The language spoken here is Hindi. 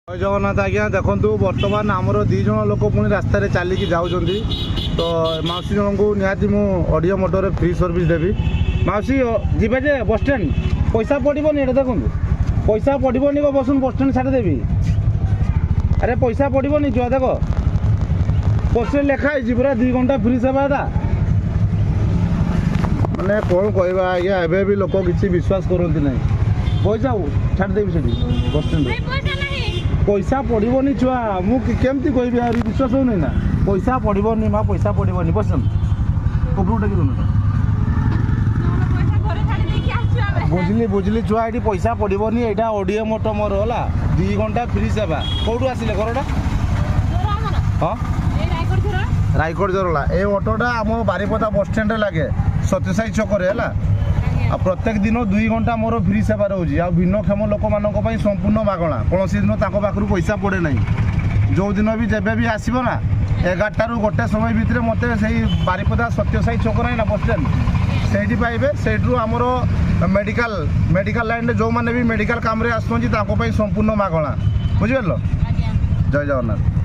जय जगन्नाथ आज्ञा देखु बर्तमान आमर दी जन लोक पुणी रास्तार चलिकी जाऊँ तो मौसी जन को निहाती मु ऑडियो मोटर फ्री सर्विस देवी मौसी जीवे जे बस स्टैंड पैसा पड़ोनी ये देखो पैसा पड़ोनी को बसन बस स्टैंड छाड़देवी अरे पैसा पड़ोनी जो देख पोस्टर लिखाई पूरा 2 घंटा फ्री सेवा मैंने कौन कह आज्ञा एवं भी लोक किसी विश्वास करती ना पैसा छाड़देवी से बस स्टैंड पैसा पड़ोनी छुआ मुझे केमती कह विश्वास हो ना पैसा पड़ोनी माँ पैसा पड़ोनी बस उपरू टेक बुझली बुझली छुआ ये पैसा पड़ोनी यहाँ ऑडियो मोटो मोर है 2 घंटा फ्री सेवा कौटू आसिले घरटा हाँ रायगढ़ जरला ये अटोटा आम बारिपदा बस स्टैंड लगे सत्यसाई छक है प्रत्येक दिन 2 घंटा मोर फ्री सेवा रोचे आ भिन्नक्षम लोक मान संपूर्ण मागणा कौन दिन पाखु पैसा पड़े ना जो दिन भी जब भी आसब ना 11टा ରୁ 1 समय भितर मत से बारिपदा सत्यसाई छक ना बस स्टैंड से पाइबे से आमर मेडिकल लाइन जो मैंने भी मेडिकल काम आसुँच संपूर्ण मागणा बुझिपार जय जगन्नाथ।